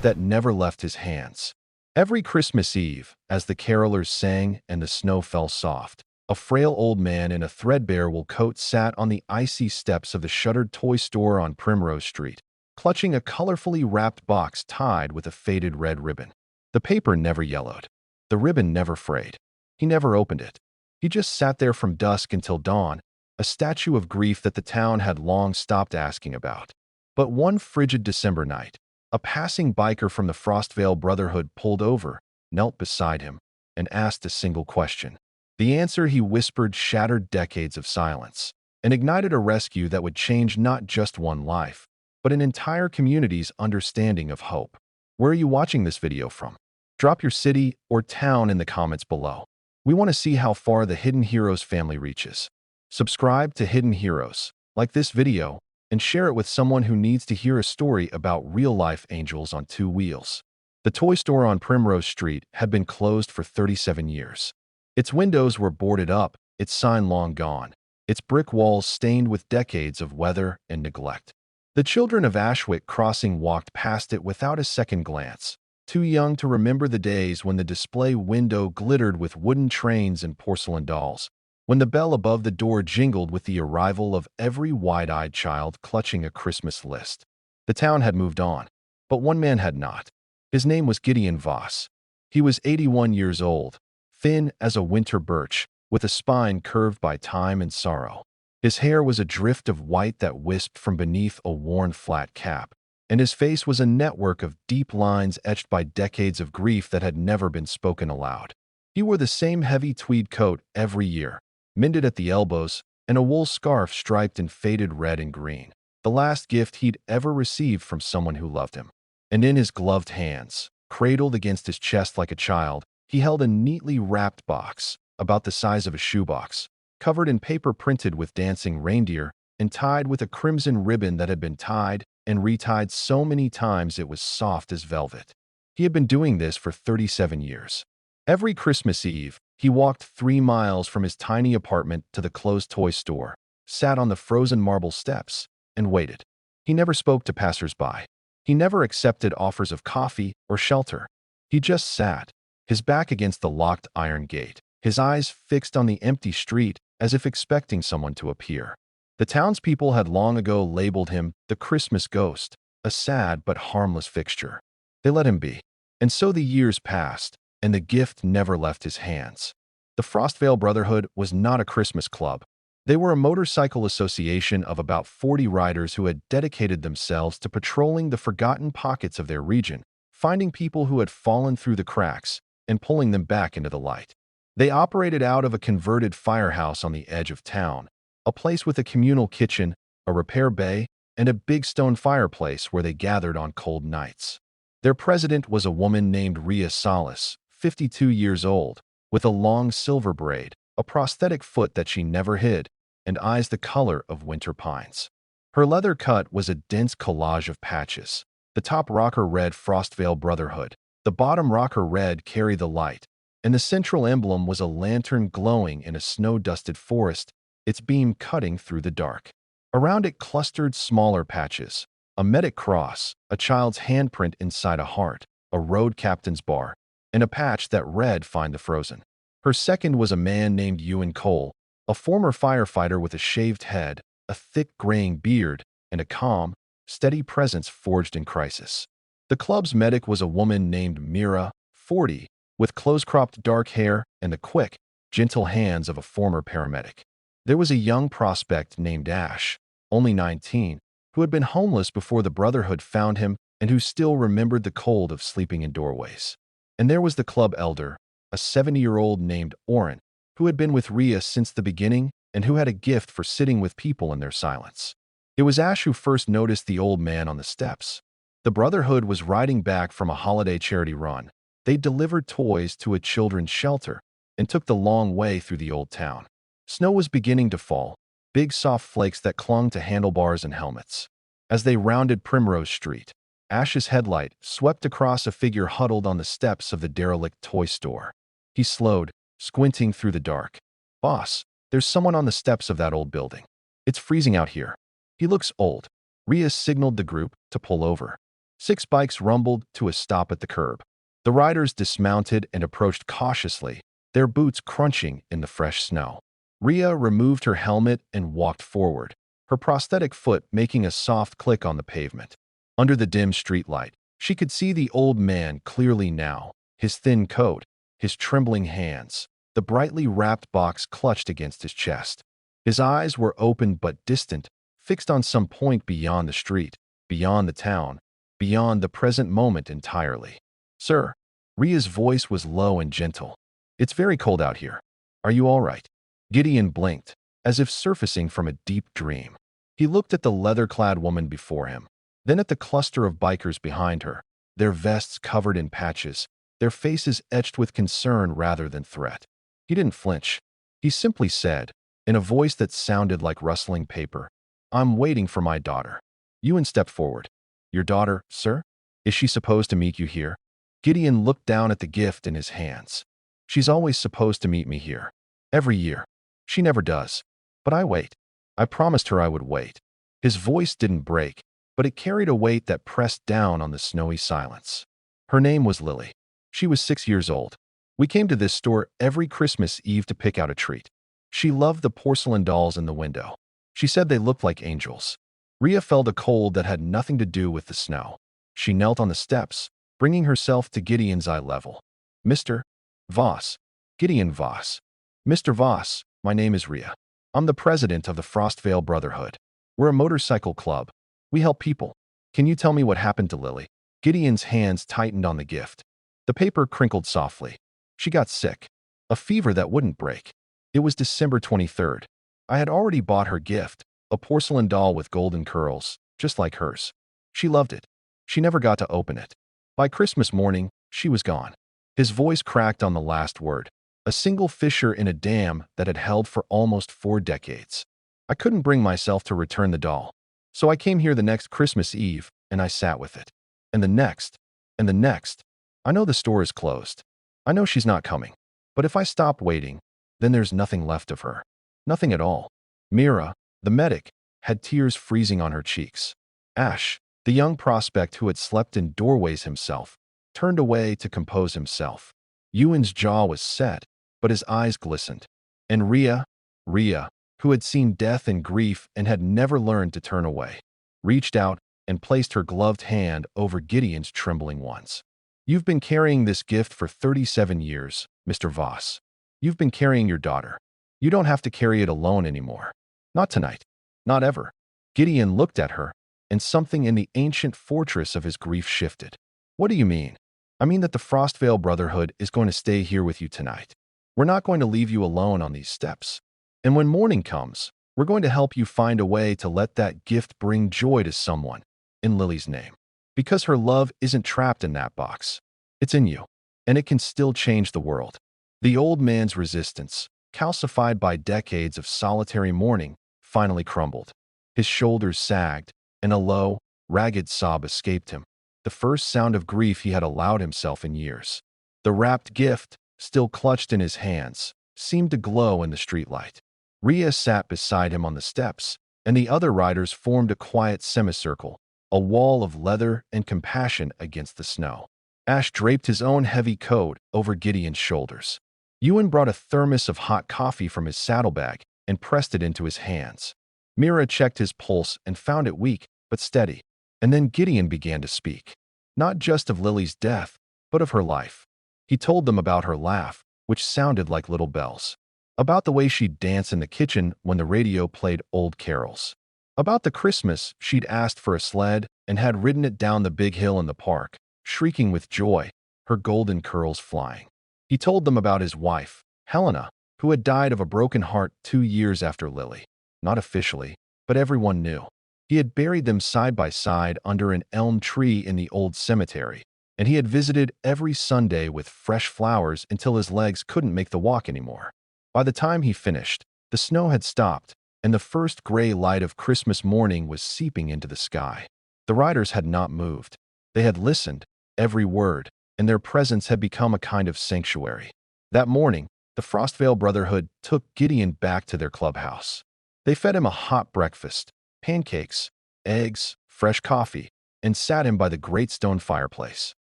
that never left his hands. Every Christmas Eve, as the carolers sang and the snow fell soft, a frail old man in a threadbare wool coat sat on the icy steps of the shuttered toy store on Primrose Street, clutching a colorfully wrapped box tied with a faded red ribbon. The paper never yellowed. The ribbon never frayed. He never opened it. He just sat there from dusk until dawn, a statue of grief that the town had long stopped asking about. But one frigid December night, a passing biker from the Frostvale Brotherhood pulled over, knelt beside him, and asked a single question. The answer, he whispered, shattered decades of silence and ignited a rescue that would change not just one life, but an entire community's understanding of hope. Where are you watching this video from? Drop your city or town in the comments below. We want to see how far the Hidden Heroes family reaches. Subscribe to Hidden Heroes, like this video, and share it with someone who needs to hear a story about real-life angels on two wheels. The toy store on Primrose Street had been closed for 37 years. Its windows were boarded up, its sign long gone, its brick walls stained with decades of weather and neglect. The children of Ashwick Crossing walked past it without a second glance, too young to remember the days when the display window glittered with wooden trains and porcelain dolls, when the bell above the door jingled with the arrival of every wide-eyed child clutching a Christmas list. The town had moved on, but one man had not. His name was Gideon Voss. He was 81 years old, thin as a winter birch, with a spine curved by time and sorrow. His hair was a drift of white that wisped from beneath a worn flat cap, and his face was a network of deep lines etched by decades of grief that had never been spoken aloud. He wore the same heavy tweed coat every year, mended at the elbows, and a wool scarf striped in faded red and green, the last gift he'd ever received from someone who loved him. And in his gloved hands, cradled against his chest like a child, he held a neatly wrapped box, about the size of a shoebox, covered in paper printed with dancing reindeer and tied with a crimson ribbon that had been tied and retied so many times it was soft as velvet. He had been doing this for 37 years. Every Christmas Eve, he walked 3 miles from his tiny apartment to the closed toy store, sat on the frozen marble steps, and waited. He never spoke to passers-by. He never accepted offers of coffee or shelter. He just sat, his back against the locked iron gate, his eyes fixed on the empty street as if expecting someone to appear. The townspeople had long ago labeled him the Christmas ghost, a sad but harmless fixture. They let him be. And so the years passed, and the gift never left his hands. The Frostvale Brotherhood was not a Christmas club. They were a motorcycle association of about 40 riders who had dedicated themselves to patrolling the forgotten pockets of their region, finding people who had fallen through the cracks and pulling them back into the light. They operated out of a converted firehouse on the edge of town, a place with a communal kitchen, a repair bay, and a big stone fireplace where they gathered on cold nights. Their president was a woman named Rhea Salas, 52 years old, with a long silver braid, a prosthetic foot that she never hid, and eyes the color of winter pines. Her leather cut was a dense collage of patches. The top rocker read Frostvale Brotherhood, the bottom rocker read Carry the Light, and the central emblem was a lantern glowing in a snow-dusted forest, its beam cutting through the dark. Around it clustered smaller patches, a medic cross, a child's handprint inside a heart, a road captain's bar, and a patch that read Find the Frozen. Her second was a man named Ewan Cole, a former firefighter with a shaved head, a thick graying beard, and a calm, steady presence forged in crisis. The club's medic was a woman named Mira, 40, with close-cropped dark hair and the quick, gentle hands of a former paramedic. There was a young prospect named Ash, only 19, who had been homeless before the Brotherhood found him and who still remembered the cold of sleeping in doorways. And there was the club elder, a 70-year-old named Oren, who had been with Rhea since the beginning and who had a gift for sitting with people in their silence. It was Ash who first noticed the old man on the steps. The Brotherhood was riding back from a holiday charity run. They delivered toys to a children's shelter and took the long way through the old town. Snow was beginning to fall, big soft flakes that clung to handlebars and helmets. As they rounded Primrose Street, Ash's headlight swept across a figure huddled on the steps of the derelict toy store. He slowed, squinting through the dark. "Boss, there's someone on the steps of that old building. It's freezing out here. He looks old." Rhea signaled the group to pull over. 6 bikes rumbled to a stop at the curb. The riders dismounted and approached cautiously, their boots crunching in the fresh snow. Rhea removed her helmet and walked forward, her prosthetic foot making a soft click on the pavement. Under the dim streetlight, she could see the old man clearly now, his thin coat, his trembling hands, the brightly wrapped box clutched against his chest. His eyes were open but distant, fixed on some point beyond the street, beyond the town, beyond the present moment entirely. "Sir," Rhea's voice was low and gentle. "It's very cold out here. Are you all right?" Gideon blinked, as if surfacing from a deep dream. He looked at the leather-clad woman before him, then at the cluster of bikers behind her, their vests covered in patches, their faces etched with concern rather than threat. He didn't flinch. He simply said, in a voice that sounded like rustling paper, "I'm waiting for my daughter." Ewan stepped forward. "Your daughter, sir? Is she supposed to meet you here?" Gideon looked down at the gift in his hands. "She's always supposed to meet me here. Every year. She never does. But I wait. I promised her I would wait." His voice didn't break, but it carried a weight that pressed down on the snowy silence. "Her name was Lily. She was 6 years old. We came to this store every Christmas Eve to pick out a treat. She loved the porcelain dolls in the window. She said they looked like angels." Rhea felt a cold that had nothing to do with the snow. She knelt on the steps, bringing herself to Gideon's eye level. "Mr. Voss. Gideon Voss. Mr. Voss, my name is Rhea. I'm the president of the Frostvale Brotherhood. We're a motorcycle club. We help people. Can you tell me what happened to Lily?" Gideon's hands tightened on the gift. The paper crinkled softly. "She got sick. A fever that wouldn't break. It was December 23rd. I had already bought her gift, a porcelain doll with golden curls, just like hers. She loved it. She never got to open it. By Christmas morning, she was gone." His voice cracked on the last word, a single fissure in a dam that had held for almost 4 decades. "I couldn't bring myself to return the doll. So I came here the next Christmas Eve, and I sat with it. And the next, and the next. I know the store is closed. I know she's not coming. But if I stop waiting, then there's nothing left of her. Nothing at all." Mira, the medic, had tears freezing on her cheeks. Ash, the young prospect who had slept in doorways himself, turned away to compose himself. Ewan's jaw was set, but his eyes glistened. And Rhea, who had seen death and grief and had never learned to turn away, reached out and placed her gloved hand over Gideon's trembling ones. "You've been carrying this gift for 37 years, Mr. Voss. You've been carrying your daughter. You don't have to carry it alone anymore. Not tonight. Not ever." Gideon looked at her, and something in the ancient fortress of his grief shifted. "What do you mean?" "I mean that the Frostvale Brotherhood is going to stay here with you tonight. We're not going to leave you alone on these steps. And when morning comes, we're going to help you find a way to let that gift bring joy to someone, in Lily's name. Because her love isn't trapped in that box. It's in you, and it can still change the world." The old man's resistance, calcified by decades of solitary mourning, finally crumbled. His shoulders sagged, and a low, ragged sob escaped him, the first sound of grief he had allowed himself in years. The wrapped gift, still clutched in his hands, seemed to glow in the streetlight. Rhea sat beside him on the steps, and the other riders formed a quiet semicircle, a wall of leather and compassion against the snow. Ash draped his own heavy coat over Gideon's shoulders. Ewan brought a thermos of hot coffee from his saddlebag and pressed it into his hands. Mira checked his pulse and found it weak but steady. And then Gideon began to speak, not just of Lily's death, but of her life. He told them about her laugh, which sounded like little bells. About the way she'd dance in the kitchen when the radio played old carols. About the Christmas she'd asked for a sled and had ridden it down the big hill in the park, shrieking with joy, her golden curls flying. He told them about his wife, Helena, who had died of a broken heart 2 years after Lily. Not officially, but everyone knew. He had buried them side by side under an elm tree in the old cemetery, and he had visited every Sunday with fresh flowers until his legs couldn't make the walk anymore. By the time he finished, the snow had stopped, and the first gray light of Christmas morning was seeping into the sky. The riders had not moved. They had listened, every word, and their presence had become a kind of sanctuary. That morning, the Frostvale Brotherhood took Gideon back to their clubhouse. They fed him a hot breakfast, pancakes, eggs, fresh coffee, and sat him by the great stone fireplace.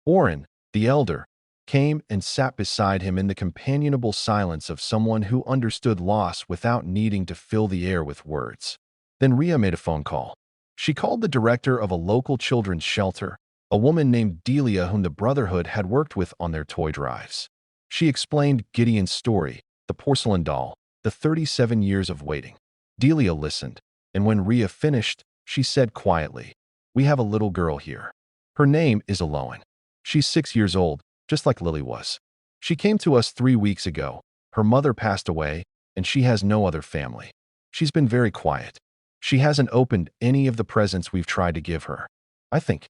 Oren, the elder, came and sat beside him in the companionable silence of someone who understood loss without needing to fill the air with words. Then Ria made a phone call. She called the director of a local children's shelter, a woman named Delia whom the Brotherhood had worked with on their toy drives. She explained Gideon's story, the porcelain doll, the 37 years of waiting. Delia listened, and when Ria finished, she said quietly, "We have a little girl here. Her name is Aloan. She's 6 years old, just like Lily was. She came to us 3 weeks ago. Her mother passed away, and she has no other family. She's been very quiet. She hasn't opened any of the presents we've tried to give her. I think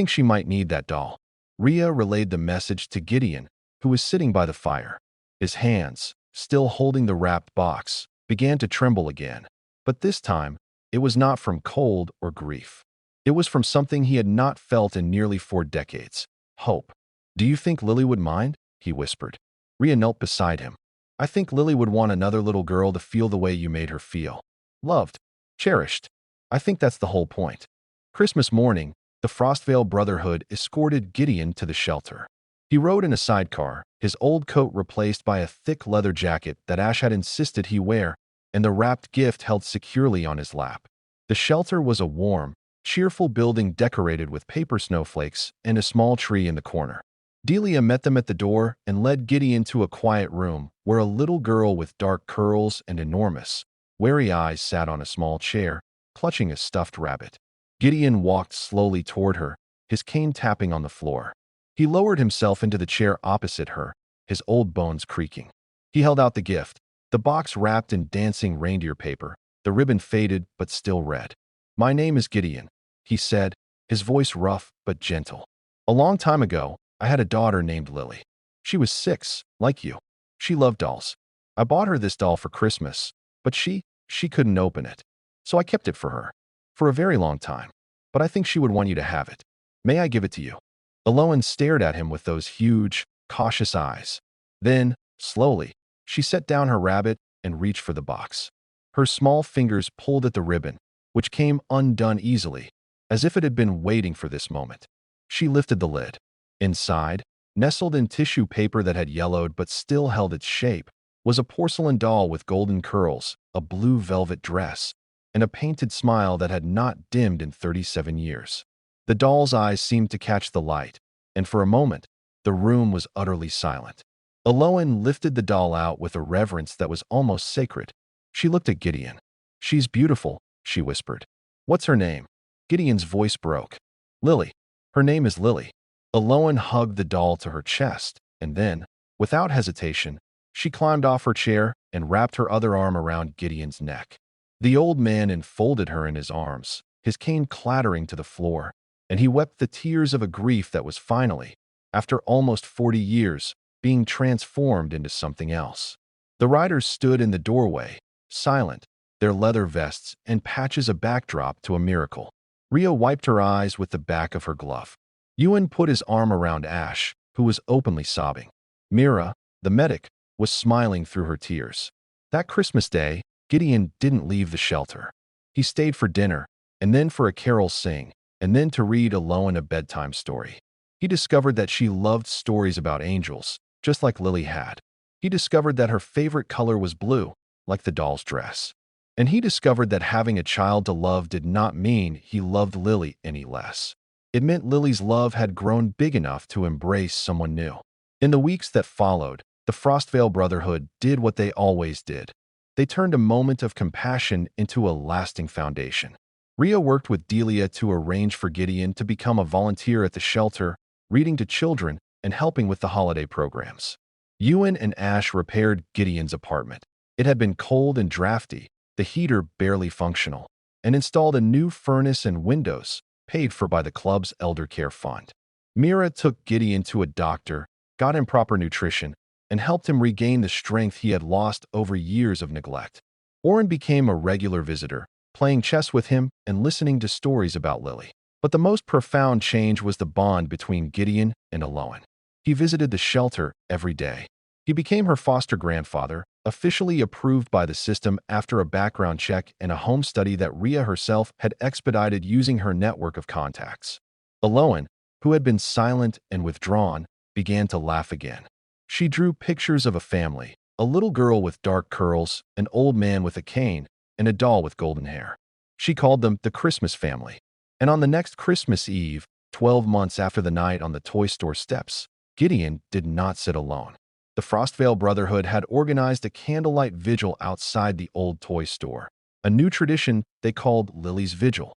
she might need that doll." Ria relayed the message to Gideon, who was sitting by the fire. His hands, still holding the wrapped box, began to tremble again. But this time, it was not from cold or grief. It was from something he had not felt in nearly 4 decades. Hope. "Do you think Lily would mind?" he whispered. Ria knelt beside him. "I think Lily would want another little girl to feel the way you made her feel. Loved. Cherished. I think that's the whole point." Christmas morning, the Frostvale Brotherhood escorted Gideon to the shelter. He rode in a sidecar, his old coat replaced by a thick leather jacket that Ash had insisted he wear, and the wrapped gift held securely on his lap. The shelter was a warm, cheerful building decorated with paper snowflakes and a small tree in the corner. Delia met them at the door and led Gideon to a quiet room where a little girl with dark curls and enormous, wary eyes sat on a small chair, clutching a stuffed rabbit. Gideon walked slowly toward her, his cane tapping on the floor. He lowered himself into the chair opposite her, his old bones creaking. He held out the gift, the box wrapped in dancing reindeer paper, the ribbon faded but still red. "My name is Gideon," he said, his voice rough but gentle. "A long time ago, I had a daughter named Lily. She was 6, like you. She loved dolls. I bought her this doll for Christmas, but she couldn't open it. So I kept it for her. For a very long time. But I think she would want you to have it. May I give it to you?" Aloan stared at him with those huge, cautious eyes. Then, slowly, she set down her rabbit and reached for the box. Her small fingers pulled at the ribbon, which came undone easily, as if it had been waiting for this moment. She lifted the lid. Inside, nestled in tissue paper that had yellowed but still held its shape, was a porcelain doll with golden curls, a blue velvet dress, and a painted smile that had not dimmed in 37 years. The doll's eyes seemed to catch the light, and for a moment, the room was utterly silent. Aloan lifted the doll out with a reverence that was almost sacred. She looked at Gideon. "She's beautiful," she whispered. "What's her name?" Gideon's voice broke. "Lily. Her name is Lily." Aloan hugged the doll to her chest, and then, without hesitation, she climbed off her chair and wrapped her other arm around Gideon's neck. The old man enfolded her in his arms, his cane clattering to the floor, and he wept the tears of a grief that was finally, after almost 40 years, being transformed into something else. The riders stood in the doorway, silent, their leather vests and patches a backdrop to a miracle. Ria wiped her eyes with the back of her glove. Ewan put his arm around Ash, who was openly sobbing. Mira, the medic, was smiling through her tears. That Christmas day, Gideon didn't leave the shelter. He stayed for dinner, and then for a carol sing, and then to read Aloan a bedtime story. He discovered that she loved stories about angels, just like Lily had. He discovered that her favorite color was blue, like the doll's dress. And he discovered that having a child to love did not mean he loved Lily any less. It meant Lily's love had grown big enough to embrace someone new. In the weeks that followed, the Frostvale Brotherhood did what they always did. They turned a moment of compassion into a lasting foundation. Ria worked with Delia to arrange for Gideon to become a volunteer at the shelter, reading to children and helping with the holiday programs. Ewan and Ash repaired Gideon's apartment. It had been cold and drafty, the heater barely functional, and installed a new furnace and windows, paid for by the club's elder care fund. Mira took Gideon to a doctor, got him proper nutrition, and helped him regain the strength he had lost over years of neglect. Oren became a regular visitor, playing chess with him and listening to stories about Lily. But the most profound change was the bond between Gideon and Aloan. He visited the shelter every day. He became her foster grandfather, officially approved by the system after a background check and a home study that Ria herself had expedited using her network of contacts. Aloan, who had been silent and withdrawn, began to laugh again. She drew pictures of a family, a little girl with dark curls, an old man with a cane, and a doll with golden hair. She called them the Christmas family. And on the next Christmas Eve, 12 months after the night on the toy store steps, Gideon did not sit alone. The Frostvale Brotherhood had organized a candlelight vigil outside the old toy store, a new tradition they called Lily's Vigil.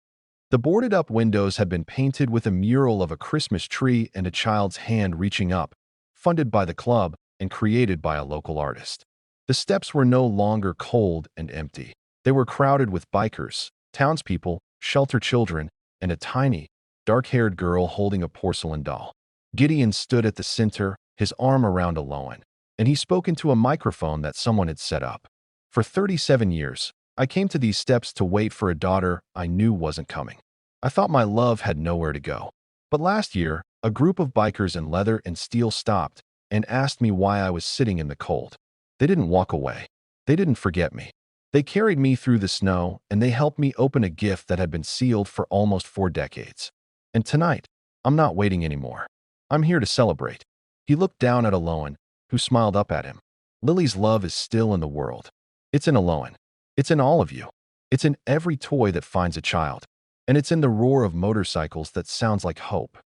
The boarded-up windows had been painted with a mural of a Christmas tree and a child's hand reaching up, funded by the club and created by a local artist. The steps were no longer cold and empty. They were crowded with bikers, townspeople, shelter children, and a tiny, dark-haired girl holding a porcelain doll. Gideon stood at the center, his arm around Aloan, and he spoke into a microphone that someone had set up. For 37 years, I came to these steps to wait for a daughter I knew wasn't coming. I thought my love had nowhere to go. But last year, a group of bikers in leather and steel stopped and asked me why I was sitting in the cold. They didn't walk away. They didn't forget me. They carried me through the snow, and they helped me open a gift that had been sealed for almost 4 decades. And tonight, I'm not waiting anymore. I'm here to celebrate. He looked down at Aloan, who smiled up at him. Lily's love is still in the world. It's in Aloan. It's in all of you. It's in every toy that finds a child. And it's in the roar of motorcycles that sounds like hope.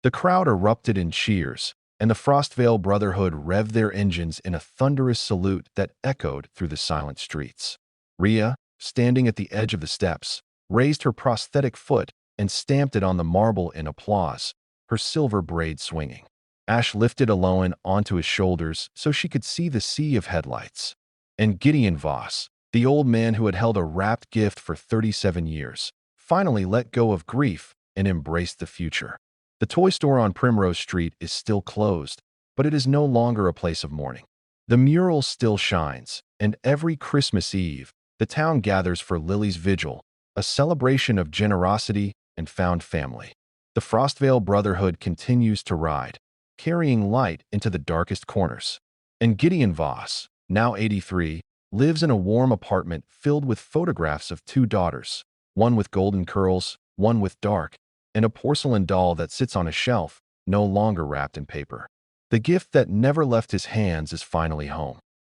The crowd erupted in cheers, and the Frostvale Brotherhood revved their engines in a thunderous salute that echoed through the silent streets. Ria, standing at the edge of the steps, raised her prosthetic foot and stamped it on the marble in applause, her silver braid swinging. Ash lifted Aloan onto his shoulders so she could see the sea of headlights. And Gideon Voss, the old man who had held a wrapped gift for 37 years, finally let go of grief and embraced the future. The toy store on Primrose Street is still closed, but it is no longer a place of mourning. The mural still shines, and every Christmas Eve, the town gathers for Lily's Vigil, a celebration of generosity and found family. The Frostvale Brotherhood continues to ride, carrying light into the darkest corners. And Gideon Voss, now 83, lives in a warm apartment filled with photographs of 2 daughters, one with golden curls, one with dark, and a porcelain doll that sits on a shelf, no longer wrapped in paper. The gift that never left his hands is finally home.